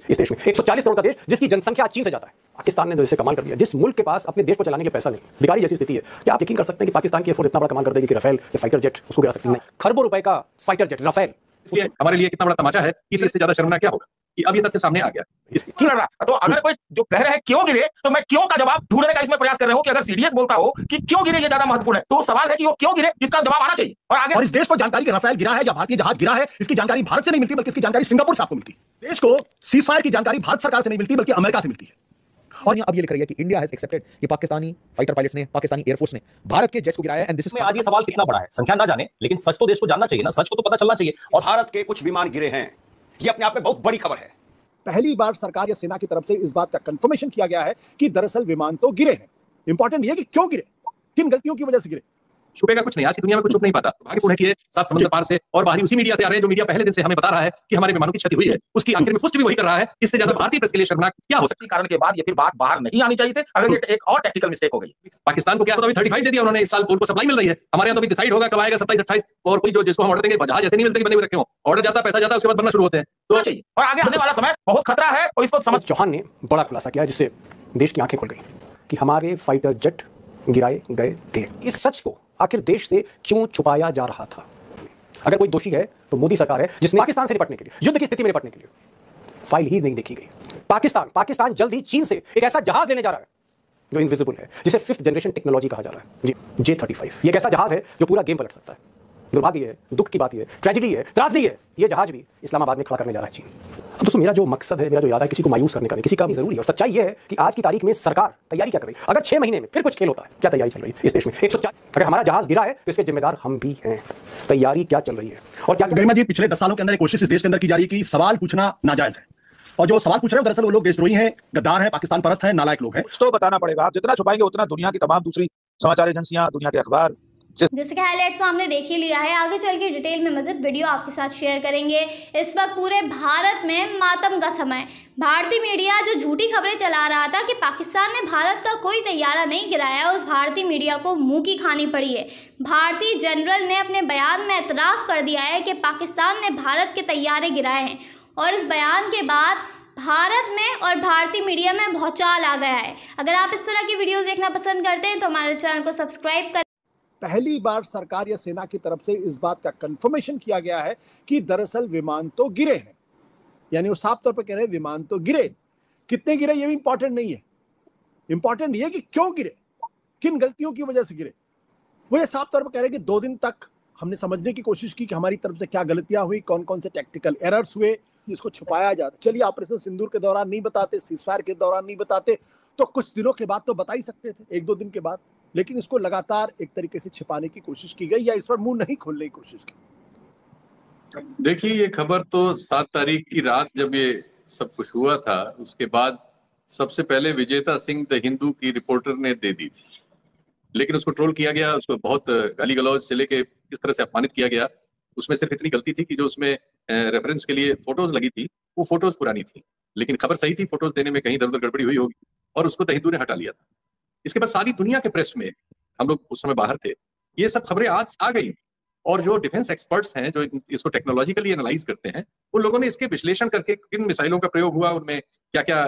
इस देश में 140 करोड़ का देश जिसकी जनसंख्या चीन से ज्यादा है। पाकिस्तान ने तो इसे कमाल कर दिया। जिस मुल्क के पास अपने देश को चलाने के लिए पैसा नहीं, भिखारी जैसी स्थिति है, क्या आप यकीन कर सकते हैं कि पाकिस्तान की एयरफोर्स इतना बड़ा कमाल कर देगी कि राफेल या फाइटर जेट उसको गिरा सकती है? खरबों रुपए का फाइटर जेट राफेल इसलिए हमारे लिए कितना बड़ा तमाचा है कि इससे ज्यादा शर्मनाक क्या होगा कि अब ये तथ्य सामने आ गया। तो अगर कोई जो कह रहे हैं क्यों गिरे, तो मैं क्यों का जवाब ढूंढने का इसमें प्रयास कर रहा हूं कि अगर सीडीएस बोलता हो कि क्यों गिरे ये ज्यादा महत्वपूर्ण है, तो सवाल है कि वो क्यों गिरे जिसका जवाब आना चाहिए। और आगे और इस देश को जानकारी कि राफेल गिरा है या भारतीय जहाज गिरा है, इसकी जानकारी भारत से नहीं मिलती, बल्कि इसकी जानकारी सिंगापुर से आपको मिलती है। देश को सीजफायर की जानकारी भारत सरकार से नहीं मिलती, बल्कि अमेरिका से मिलती है। और यहाँ अब ये लिख रही है कि इंडिया हैज एक्सेप्टेड कि पाकिस्तानी फाइटर पायलट्स ने, पाकिस्तानी एयरफोर्स ने भारत के जेट्स को गिराया है। एंड दिस इज आज ये सवाल कितना बड़ा है, संख्या ना जाने, लेकिन सच तो देश को जानना चाहिए ना, सच को तो पता चलना चाहिए। और भारत के कुछ विमान गिरे हैं, ये अपने आप में बहुत बड़ी खबर है। पहली बार सरकार या सेना की तरफ से इस बात का कंफर्मेशन किया गया है कि दरअसल विमान तो गिरे हैं। इंपॉर्टेंट ये कि क्यों गिरे, किन गलतियों की वजह से गिरे। छुपेगा कुछ नहीं, आज की दुनिया में कुछ छुप नहीं पाता। भाग्यपूर्ण है कि सात समुद्र पार से और बाहरी उसी मीडिया से आ रहे हैं जो मीडिया पहले दिन से हमें बता रहा है कि हमारे विमानों की क्षति हुई है, उसकी आखिर में पुष्टि भी वही कर रहा है। इससे ज्यादा भारतीय प्रेस के लिए शर्मनाक क्या हो सकती है? कारण के बाद ये फिर बात बाहर नहीं आनी चाहिए थी, अगर ये एक और टेक्निकल मिस्टेक हो गई। पाकिस्तान को क्या तो अभी 35 दे दिया उन्होंने, इस साल उनको सप्लाई मिल रही है। हमारे यहाँ तो अभी डिसाइड होगा कब आएगा 27-28, और कोई जो जिसको हम ऑर्डर देंगे जहाज ऐसे नहीं मिलते कि बने हुए रखे हो, ऑर्डर जाता है, पैसा जाता है, उसके बाद बनना शुरू होते हैं। तो चाहिए और आगे आने वाला समय बहुत खतरा है और इसको समझ। चौहान ने बड़ा खुलासा किया जिससे देश की आंखें खुल गई कि हमारे फाइटर जेट गिराए गए थे। इस सच को आखिर देश से क्यों छुपाया जा रहा था? अगर कोई दोषी है तो मोदी सरकार है, जिसने पाकिस्तान से निपटने के लिए, युद्ध की स्थिति में निपटने के लिए फाइल ही नहीं देखी गई। पाकिस्तान जल्द ही चीन से एक ऐसा जहाज लेने जा रहा है जो इनविजिबल है, जिसे 5th जनरेशन टेक्नोलॉजी कहा जा रहा है, J-35। ये एक ऐसा जहाज है जो पूरा गेम पलट सकता है। दुर्भाग्य है, दुख की बात है, ट्रेजेडी है, त्रासदी है, ये जहाज भी इस्लामाबाद में खड़ा करने जा रहा है चीन। अब दोस्तों, मेरा जो मकसद है, मेरा जो इरादा है, किसी को मायूस करने का नहीं, किसी का भी जरूरी है। और सच्चाई ये है कि आज की तारीख में सरकार तैयारी क्या कर रही है? अगर 6 महीने में फिर कुछ खेल होता है, क्या तैयारी चल रही है इस देश में? 104 अगर हमारा जहाज गिरा है तो इसके जिम्मेदार हम भी हैं। तैयारी क्या चल रही है और क्या? गरिमा जी, पिछले 10 सालों के अंदर एक कोशिश इस देश के अंदर की जा रही है कि सवाल पूछना नाजायज है, और जो सवाल पूछ रहे हैं दरअसल वो लोग देशद्रोही हैं, गद्दार हैं, पाकिस्तान परस्त हैं, नालायक लोग हैं। तो बताना पड़ेगा, आप जितना छुपाएंगे उतना दुनिया की तमाम दूसरी समाचार एजेंसियां, दुनिया के अखबार। जैसे कि हाइलाइट्स में हमने देख ही लिया है, आगे चल के डिटेल में मज़ीद वीडियो आपके साथ शेयर करेंगे। इस वक्त पूरे भारत में मातम का समय। भारतीय मीडिया जो झूठी खबरें चला रहा था कि पाकिस्तान ने भारत का कोई तैयारा नहीं गिराया, उस भारतीय मीडिया को मुंह की खानी पड़ी है। भारतीय जनरल ने अपने बयान में एतराफ़ कर दिया है कि पाकिस्तान ने भारत के तैयारे गिराए हैं, और इस बयान के बाद भारत में और भारतीय मीडिया में भौचाल आ गया है। अगर आप इस तरह की वीडियोस देखना पसंद करते हैं तो हमारे चैनल को सब्सक्राइब कर। पहली बार सरकार या सेना की तरफ से इस बात का कंफर्मेशन किया गया है कि दरअसल विमान तो गिरे हैं, यानी वो साफ तौर पर कह रहे हैं विमान तो गिरे। कितने गिरे ये भी इंपॉर्टेंट नहीं है, इंपॉर्टेंट ये है कि क्यों गिरे, किन गलतियों की वजह से गिरे। वो ये साफ तौर पर कह रहे हैं कि 2 दिन तक हमने समझने की कोशिश की कि हमारी तरफ से क्या गलतियां हुई, कौन कौन से टेक्निकल एरर्स हुए जिसको छुपाया जाता। चलिए, ऑपरेशन सिंदूर के दौरान नहीं बताते, सीजफायर के दौरान नहीं बताते, तो कुछ दिनों के बाद तो बता ही सकते थे, 1-2 दिन के बाद। लेकिन इसको लगातार एक तरीके से छिपाने की कोशिश की गई या इस पर मुंह नहीं खोलने की कोशिश की। देखिए, ये खबर तो 7 तारीख की रात जब ये सब कुछ हुआ था, उसके बाद सबसे पहले विजेता सिंह द हिंदू की रिपोर्टर ने दे दी थी, लेकिन उसको ट्रोल किया गया, उसको बहुत गाली गलौज से लेके किस तरह से अपमानित किया गया। उसमें सिर्फ इतनी गलती थी कि जो उसमें रेफरेंस के लिए फोटोज लगी थी वो फोटोज पुरानी थी, लेकिन खबर सही थी, फोटोज देने में कहीं इधर उधर गड़बड़ी हुई होगी और उसको द हिंदू ने हटा लिया था। इसके बाद सारी दुनिया के प्रेस में, हम लोग उस समय बाहर थे, ये सब खबरें आज आ गई, और जो डिफेंस एक्सपर्ट्स हैं जो इसको टेक्नोलॉजिकली एनालाइज करते हैं, उन लोगों ने इसके विश्लेषण करके किन मिसाइलों का प्रयोग हुआ, उनमें क्या क्या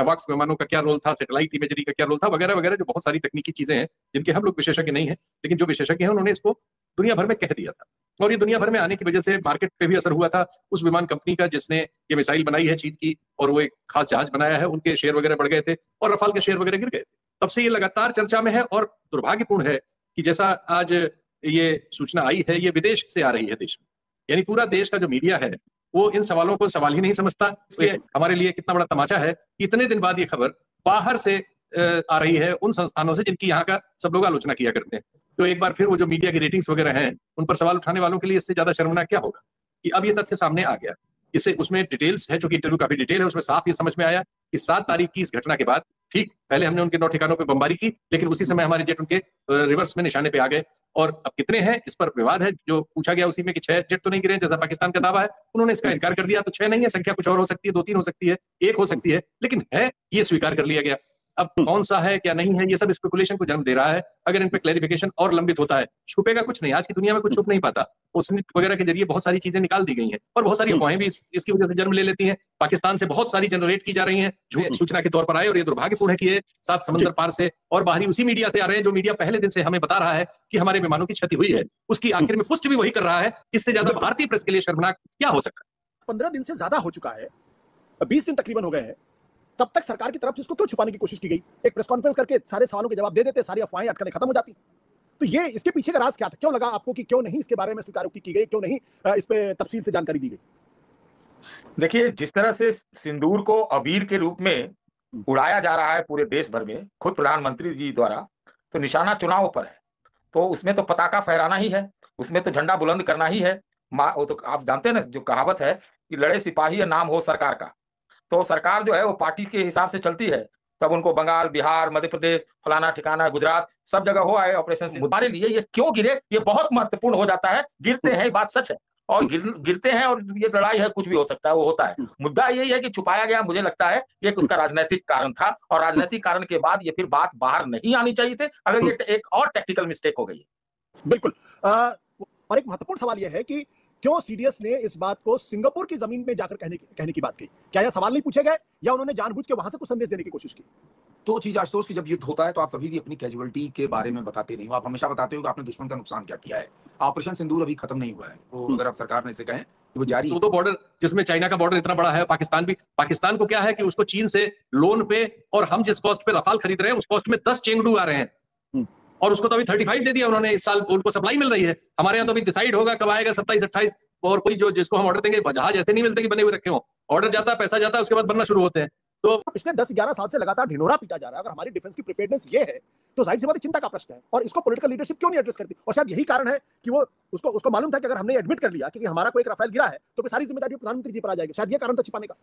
एवॉक्स विमानों का क्या रोल था, सैटेलाइट इमेजरी का क्या रोल था, वगैरह वगैरह, जो बहुत सारी तकनीकी चीजें हैं जिनके हम लोग विशेषज्ञ नहीं हैं, लेकिन जो विशेषज्ञ हैं उन्होंने इसको दुनिया भर में कह दिया था। और ये दुनिया भर में आने की वजह से मार्केट पे भी असर हुआ था। उस विमान कंपनी का जिसने ये मिसाइल बनाई है चीन की, और वो एक खास जहाज बनाया है, उनके शेयर वगैरह बढ़ गए थे और रफाल के शेयर वगैरह गिर गए थे। तब से ये लगातार चर्चा में है, और दुर्भाग्यपूर्ण है कि जैसा आज ये सूचना आई है, ये विदेश से आ रही है देश में, यानी पूरा देश का जो मीडिया है वो इन सवालों को सवाल ही नहीं समझता। इसलिए हमारे लिए कितना बड़ा तमाचा है कि इतने दिन बाद ये खबर बाहर से आ रही है, उन संस्थानों से जिनकी यहाँ का सब लोग आलोचना किया करते हैं। तो एक बार फिर वो जो मीडिया की रेटिंग्स वगैरह हैं, उन पर सवाल उठाने वालों के लिए इससे ज्यादा शर्मनाक क्या होगा कि अब ये तथ्य सामने आ गया। इससे उसमें डिटेल्स है, जो कि इंटरव्यू काफी डिटेल है, उसमें साफ ये समझ में आया कि 7 तारीख की इस घटना के बाद, ठीक पहले हमने उनके 9 ठिकानों पे बमबारी की, लेकिन उसी समय हमारे जेट उनके रिवर्स में निशाने पे आ गए। और अब कितने हैं इस पर विवाद है। जो पूछा गया उसी में कि 6 जेट तो नहीं गिरे जैसा पाकिस्तान का दावा है, उन्होंने इसका इनकार कर दिया। तो 6 नहीं है, संख्या कुछ और हो सकती है, 2-3 हो सकती है, 1 हो सकती है, लेकिन है ये स्वीकार कर लिया गया। अब कौन सा है क्या नहीं है, ये सब स्पेकुलेशन को जन्म दे रहा है। अगर इन पे क्लैरिफिकेशन और लंबित होता है, छुपेगा कुछ नहीं। आज की दुनिया में कुछ छुप नहीं पाता। उसने वगैरह के जरिए बहुत सारी चीजें निकाल दी गई हैं और बहुत सारी अफवाहें भी इसकी वजह से जन्म ले लेती हैं। पाकिस्तान से बहुत सारी जनरेट की जा रही हैं, जो सूचना के तौर पर आए, और ये दुर्भाग्यपूर्ण है कि ये 7 समंदर पार से और बाहरी उसी मीडिया से आ रहे हैं जो मीडिया पहले दिन से हमें बता रहा है कि हमारे विमानों की क्षति हुई है। उसकी आखिर में पुष्टि भी वही कर रहा है। इससे ज्यादा भारतीय प्रेस के लिए शर्मनाक क्या हो सकता है। 15 दिन से ज्यादा हो चुका है, 20 दिन तकरीबन हो गए हैं, तब तक सरकार की तरफ से इसको क्यों छुपाने की कोशिश की गई? एक प्रेस कॉन्फ्रेंस करके सारे सवालों के जवाब दे देते, सारी अफवाहें अटकलें खत्म हो जाती। तो ये इसके पीछे का राज क्या था? क्यों लगा आपको कि क्यों नहीं इसके बारे में स्वीकारोक्ति की गई, क्यों नहीं इस पे तफसील से जानकारी दी गई? देखिए, जिस तरह से सिंदूर को अबीर के रूप में उड़ाया जा रहा है पूरे देश भर में, खुद प्रधानमंत्री जी द्वारा, तो निशाना चुनाव पर है। तो उसमें तो पताका फहराना ही है, उसमें तो झंडा बुलंद करना ही है। वो तो आप जानते हैं ना, जो कहावत है कि लड़े सिपाही या नाम हो सरकार का। तो सरकार जो है वो पार्टी के हिसाब से चलती है। तब उनको बंगाल, बिहार, मध्य प्रदेश, फलाना ठिकाना, गुजरात, सब जगह हो आए ऑपरेशन सिंदूर। हमारे लिए ये क्यों गिरे, ये बहुत महत्वपूर्ण हो जाता है। गिरते हैं, ये बात सच है, और गिरते हैं, और ये लड़ाई है, कुछ भी हो सकता है, वो होता है। मुद्दा यही है कि छुपाया गया, मुझे लगता है एक उसका राजनीतिक कारण था, और राजनीतिक कारण के बाद ये फिर बात बाहर नहीं आनी चाहिए थी, अगर ये एक और टेक्निकल मिस्टेक हो गई। बिल्कुल। और एक महत्वपूर्ण सवाल यह है कि क्यों सीडीएस ने इस बात को सिंगापुर की जमीन में जाकर कहने की बात कही? क्या यह सवाल नहीं पूछे गए, या उन्होंने जानबूझ के वहां से कुछ संदेश देने की कोशिश की? तो चीज आशुतोष की, जब युद्ध होता है तो आप कभी भी अपनी कैजुअलिटी के बारे में बताते नहीं हो। आप हमेशा बताते हो कि आपने दुश्मन का नुकसान क्या किया है। ऑपरेशन सिंदूर अभी खत्म नहीं हुआ है, तो अगर आप सरकार ने इसे कहें कि वो जारी। दो बॉर्डर, जिसमें चाइना का बॉर्डर इतना बड़ा है, पाकिस्तान को क्या है कि उसको चीन से लोन पे, और हम जिस कॉस्ट पे रफाल खरीद रहे हैं उस कॉस्ट में 10 चेंगडू आ रहे हैं, और उसको तो अभी 35 दे दिया उन्होंने। इस साल उनको सप्लाई मिल रही है। हमारे यहाँ तो अभी डिसाइड होगा कब आएगा, 27-28। और कोई जो जिसको हम ऑर्डर देंगे, जहाज ऐसे नहीं मिलते कि बने हुए रखे हो। ऑर्डर जाता है, पैसा जाता है, उसके बाद बनना शुरू होते हैं। तो पिछले 10-11 साल से लगातार ढिंढोरा पीटा जा रहा है। अगर हमारी डिफेंस की प्रिपेयर्डनेस ये है, तो जाहिर सी बात है चिंता का प्रश्न है, और इसको पॉलिटिकल लीडरशिप क्यों नहीं एड्रेस करती? और शायद यही कारण है कि वो उसको मालूम था कि अगर हमने एडमिट कर लिया कि हमारा कोई एक राफेल गिरा है, तो फिर सारी जिम्मेदारी प्रधानमंत्री जी पर आ जाएगी। शायद ये कारण था छिपाने का।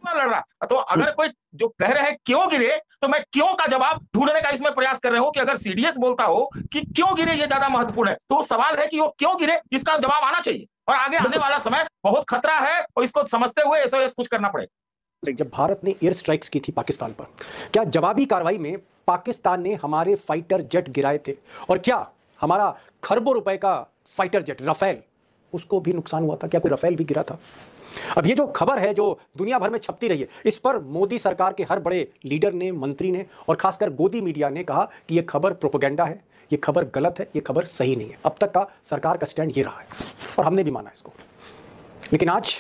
लड़ रहा तो अगर कोई जो कह रहे हैं क्यों गिरे, तो मैं क्यों का जवाब ढूंढने का इसमें प्रयास कर रहा हूं कि अगर सीडीएस बोलता हो कि क्यों गिरे ये ज्यादा महत्वपूर्ण है, तो सवाल है कि वो क्यों गिरे, इसका जवाब आना चाहिए। और आगे आने वाला समय बहुत खतरा है, और इसको समझते हुए एसओएस कुछ करना पड़ेगा। जब भारत ने एयर स्ट्राइक्स की थी पाकिस्तान पर, क्या जवाबी कार्रवाई में पाकिस्तान ने हमारे फाइटर जेट गिराए थे? और क्या हमारा खरबों रुपए का फाइटर जेट राफेल, उसको भी नुकसान हुआ था? क्या कोई राफेल भी गिरा था? अब ये जो खबर है जो दुनिया भर में छपती रही है, इस पर मोदी सरकार के हर बड़े लीडर ने, मंत्री ने, और खासकर गोदी मीडिया ने कहा कि ये खबर प्रोपेगेंडा है, ये खबर गलत है, ये खबर सही नहीं है। अब तक का सरकार का स्टैंड ये रहा है, और हमने भी माना इसको। लेकिन आज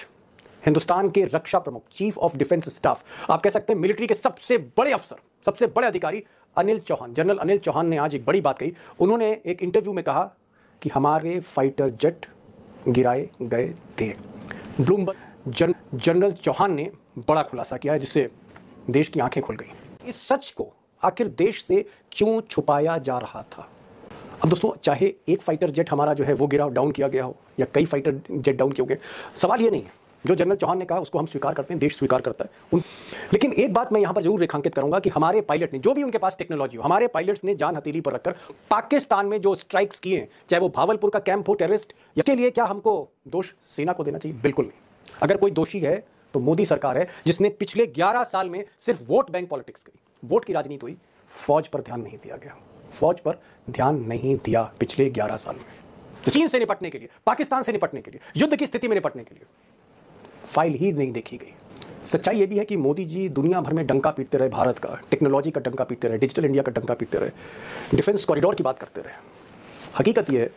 हिंदुस्तान के रक्षा प्रमुख, चीफ ऑफ डिफेंस स्टाफ, आप कह सकते हैं मिलिट्री के सबसे बड़े अफसर, सबसे बड़े अधिकारी अनिल चौहान, जनरल अनिल चौहान ने आज एक बड़ी बात कही। उन्होंने एक इंटरव्यू में कहा कि हमारे फाइटर जेट गिराए गए थे। ब्लूमबर्ग जनरल चौहान ने बड़ा खुलासा किया है, जिससे देश की आंखें खुल गई। इस सच को आखिर देश से क्यों छुपाया जा रहा था? अब दोस्तों, चाहे एक फाइटर जेट हमारा जो है वो गिरा, डाउन किया गया हो, या कई फाइटर जेट डाउन किए गए, सवाल ये नहीं है। जो जनरल चौहान ने कहा उसको हम स्वीकार करते हैं, देश स्वीकार करता है। लेकिन एक बात मैं यहां पर जरूर रेखांकित करूंगा कि हमारे पायलट ने, जो भी उनके पास टेक्नोलॉजी हो, हमारे पायलट्स ने जान हथेली पर रखकर पाकिस्तान में जो स्ट्राइक्स किए, चाहे वो भावलपुर का कैंप हो टेररिस्ट, इसके लिए क्या हमको दोष सेना को देना चाहिए? बिल्कुल नहीं। अगर कोई दोषी है तो मोदी सरकार है, जिसने पिछले 11 साल में सिर्फ वोट बैंक पॉलिटिक्स करी, वोट की राजनीति हुई, फौज पर ध्यान नहीं दिया गया। फौज पर ध्यान नहीं दिया पिछले 11 साल में। चीन से निपटने के लिए, पाकिस्तान से निपटने के लिए, युद्ध की स्थिति में निपटने के लिए फाइल ही नहीं देखी गई। सच्चाई ये भी है कि मोदी जी दुनिया भर में डंका पीटते रहे, भारत का टेक्नोलॉजी का डंका पीटते रहे, डिजिटल इंडिया का डंका पीटते रहे, डिफेंस कॉरिडोर की बात करते रहे। हकीकत ये है,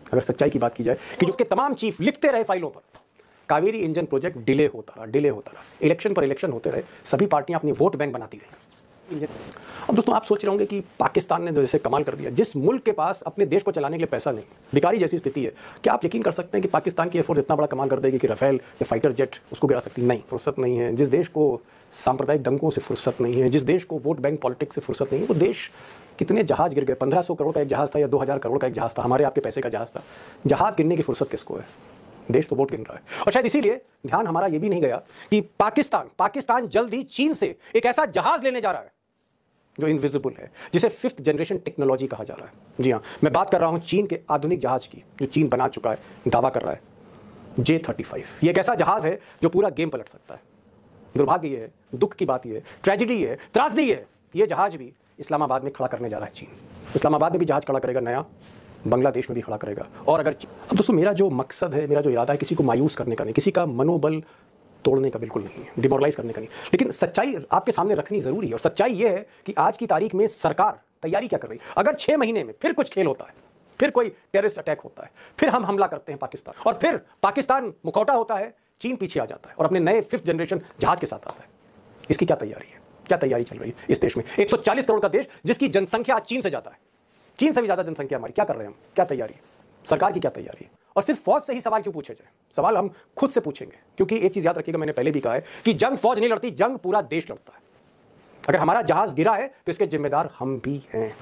अगर सच्चाई की बात की जाए, कि उसके तमाम चीफ लिखते रहे फाइलों पर, कावेरी इंजन प्रोजेक्ट डिले होता रहा, इलेक्शन पर इलेक्शन होते रहे, सभी पार्टियां अपनी वोट बैंक बनाती रही। अब दोस्तों, आप सोच रहे होंगे कि पाकिस्तान ने जैसे कमाल कर दिया, जिस मुल्क के पास अपने देश को चलाने के लिए पैसा नहीं, भिखारी जैसी स्थिति है, क्या आप यकीन कर सकते हैं कि पाकिस्तान की एयरफोर्स इतना बड़ा कमाल कर देगी कि राफेल या फाइटर जेट उसको गिरा सकती? नहीं, फुर्सत नहीं है। जिस देश को सांप्रदायिक दंगों से फुर्सत नहीं है, जिस देश को वोट बैंक पॉलिटिक्स से फुर्सत नहीं है, वो देश, कितने जहाज गिर गए, 1500 करोड़ का एक जहाज था या 2000 करोड़ का एक जहाज था, हमारे आपके पैसे का जहाज था। जहाज गिरने की फुर्सत किसको है? देश तो वोट गिन रहा है। और शायद इसीलिए ध्यान हमारा ये भी नहीं गया कि पाकिस्तान जल्द ही चीन से एक ऐसा जहाज लेने जा रहा है जो इनविजिबल है, जिसे 5th जनरेशन टेक्नोलॉजी कहा जा रहा है। जी हाँ, मैं बात कर रहा हूं चीन के आधुनिक जहाज की, जो चीन बना चुका है, दावा कर रहा है, J-35। ये एक ऐसा जहाज है जो पूरा गेम पलट सकता है। दुर्भाग्य ये है, दुख की बात ये है, ट्रेजेडी है, त्रासदी है ये जहाज भी इस्लामाबाद में खड़ा करने जा रहा है चीन। इस्लामाबाद में भी जहाज खड़ा करेगा नया, बांग्लादेश में भी खड़ा करेगा। और अगर अब दोस्तों मेरा जो मकसद है, मेरा जो इरादा है, किसी को मायूस करने का नहीं, किसी का मनोबल तोड़ने का बिल्कुल नहीं है, डिमोरलाइज करने का नहीं, लेकिन सच्चाई आपके सामने रखनी जरूरी है। और सच्चाई ये है कि आज की तारीख में सरकार तैयारी क्या कर रही है। अगर 6 महीने में फिर कुछ खेल होता है, फिर कोई टेररिस्ट अटैक होता है, फिर हम हमला करते हैं पाकिस्तान, और फिर पाकिस्तान मुखौटा होता है, चीन पीछे आ जाता है और अपने नए 5th जनरेशन जहाज के साथ आता है, इसकी क्या तैयारी है, क्या तैयारी चल रही है इस देश में? 140 करोड़ का देश जिसकी जनसंख्या आज चीन से ज्यादा है, चीन से भी ज्यादा जनसंख्या हमारी, क्या कर रहे हैं हम, क्या तैयारी है, सरकार की क्या तैयारी है? और सिर्फ फौज से ही सवाल क्यों पूछे जाए? सवाल हम खुद से पूछेंगे, क्योंकि एक चीज याद रखिएगा, मैंने पहले भी कहा है कि जंग फौज नहीं लड़ती, जंग पूरा देश लड़ता है। अगर हमारा जहाज गिरा है तो इसके जिम्मेदार हम भी हैं।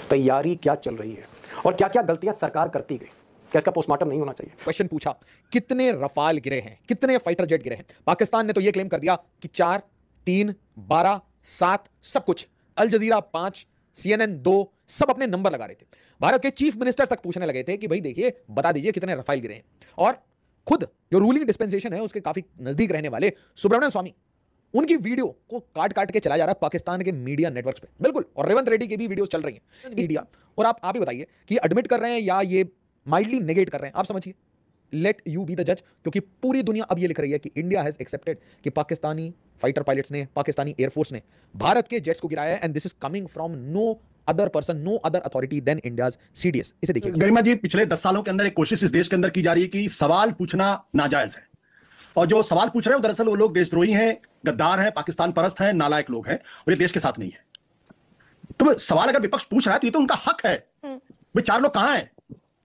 तैयारी क्या चल रही है और क्या क्या गलतियां सरकार करती गई, क्या इसका पोस्टमार्टम नहीं होना चाहिए? क्वेश्चन पूछा कितने रफाल गिरे हैं, कितने फाइटर जेट गिरे हैं। पाकिस्तान ने तो यह क्लेम कर दिया कि 4, 3, 12, 7 सब कुछ। अल जजीरा 5, CNN 2 सब अपने नंबर लगा रहे थे। भारत के चीफ मिनिस्टर तक पूछने लगे थे कि भाई देखिए बता दीजिए कितने रफाल गिरे हैं। और खुद जो रूलिंग डिस्पेंसेशन है उसके काफी नजदीक रहने वाले सुब्रमण्यम स्वामी, उनकी वीडियो को काट काट के चला जा रहा है पाकिस्तान के मीडिया नेटवर्क्स पे, बिल्कुल। और रेवंत रेड्डी की भी वीडियोस चल रही हैं मीडिया। और आप ही बताइए कि एडमिट कर रहे हैं या ये माइल्डली नेगेट कर रहे हैं, आप समझिए। लेट यू बी द जज, क्योंकि पूरी दुनिया अब ये लिख रही है कि इंडिया हैज एक्सेप्टेड कि पाकिस्तानी फाइटर पायलट्स ने, पाकिस्तानी एयरफोर्स ने भारत के जेट्स को गिराया है, and this is coming from no other person, no other authority than India's CDS। इसे देखिए। गरिमा जी, पिछले 10 सालों के अंदर एक कोशिश इस देश के अंदर की जा रही है कि सवाल पूछना नाजायज है, और जो सवाल पूछ रहे हैं दरअसल वो लोग देशद्रोही हैं, गद्दार हैं, पाकिस्तान परस्त हैं, नालायक लोग हैं, और ये देश के साथ नहीं है। तो सवाल अगर विपक्ष पूछ रहा है तो ये तो उनका हक है। भाई 4 लोग कहां हैं?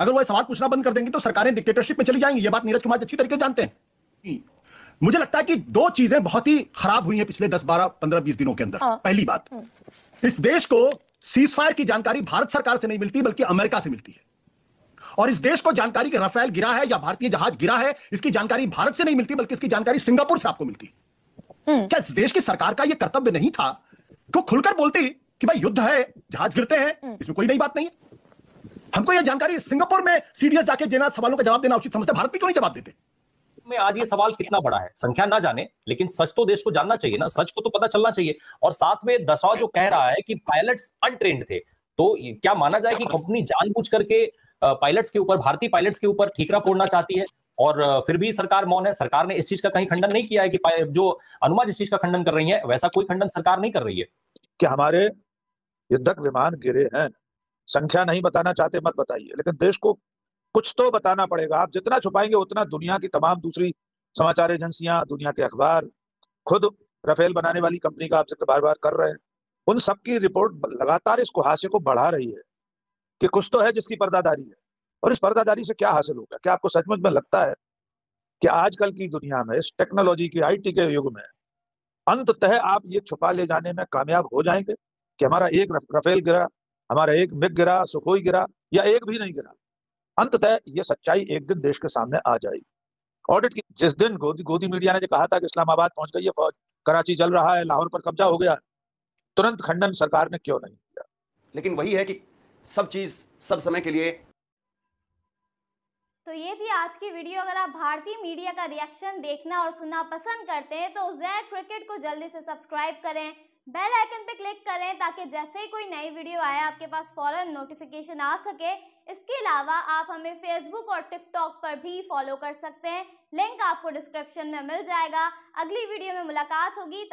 अगर वो सवाल पूछना बंद कर देंगे तो सरकारें डिक्टेटरशिप में चली जाएंगी। ये बात नीरज कुमार अच्छी तरीके से जानते हैं। मुझे लगता है कि 2 चीजें बहुत ही खराब हुई हैं पिछले 10, 12, 15, 20 दिनों के अंदर। पहली बात, इस देश को सीज फायर की जानकारी भारत सरकार से नहीं मिलती बल्कि अमेरिका से मिलती है। और इस देश को जानकारी कि राफेल गिरा है या भारतीय जहाज गिरा है, इसकी जानकारी भारत से नहीं मिलती बल्कि इसकी जानकारी सिंगापुर से आपको मिलती है। क्या इस देश की सरकार का यह कर्तव्य नहीं था कि वो खुलकर बोलती कि भाई युद्ध है, जहाज गिरते हैं, इसमें कोई नई बात नहीं है? हमको यह जानकारी सिंगापुर में CDS जाके देना, सवालों का जवाब देना उचित समझते, भारत में क्यों नहीं जवाब देते? में आज ये सवाल कितना बड़ा है, संख्या ना जाने लेकिन सच तो देश को जानना चाहिए ना, सच को तो पता चलना चाहिए। और साथ में दसाव जो कह रहा है कि पायलट्स अनट्रेन्ड थे, तो क्या माना जाए कि कंपनी जानबूझ करके पायलट्स के ऊपर, भारतीय पायलट्स के ऊपर ठीकरा फोड़ना चाहती है, और फिर भी सरकार मौन है? सरकार ने इस चीज का कहीं खंडन नहीं किया है कि जो अनुमा जिस चीज का खंडन कर रही है वैसा कोई खंडन सरकार नहीं कर रही है। कि हमारे युद्धक विमान गिरे हैं, संख्या नहीं बताना चाहते मत बताइए, लेकिन देश को कुछ तो बताना पड़ेगा। आप जितना छुपाएंगे उतना दुनिया की तमाम दूसरी समाचार एजेंसियां, दुनिया के अखबार, खुद राफेल बनाने वाली कंपनी का आप जिक्र बार बार कर रहे हैं, उन सबकी रिपोर्ट लगातार इस कुहासे को बढ़ा रही है कि कुछ तो है जिसकी पर्दादारी है। और इस पर्दादारी से क्या हासिल होगा? क्या आपको सचमुच में लगता है कि आजकल की दुनिया में, इस टेक्नोलॉजी की, IT के युग में, अंततः आप ये छुपा ले जाने में कामयाब हो जाएंगे कि हमारा एक राफेल गिरा, हमारा एक मिग गिरा, सुखोई गिरा, या एक भी नहीं गिरा? अंततः ये सच्चाई एक दिन देश के सामने आ जाएगी। ऑडिट की जिस दिन गोदी मीडिया ने जो कहा था कि इस्लामाबाद पहुंच गई है फौज, कराची जल रहा है, लाहौर पर कब्जा हो गया, तुरंत खंडन सरकार ने क्यों नहीं किया? लेकिन वही है कि सब चीज सब समय के लिए। तो ये थी आज की वीडियो। अगर आप भारतीय मीडिया का रिएक्शन देखना और सुनना पसंद करते हैं तो ज़ैक क्रिकेट को जल्दी से सब्सक्राइब करें, बेल आइकन पे क्लिक करें ताकि जैसे ही कोई नई वीडियो आए आपके पास फौरन नोटिफिकेशन आ सके। इसके अलावा आप हमें फेसबुक और टिकटॉक पर भी फॉलो कर सकते हैं, लिंक आपको डिस्क्रिप्शन में मिल जाएगा। अगली वीडियो में मुलाकात होगी।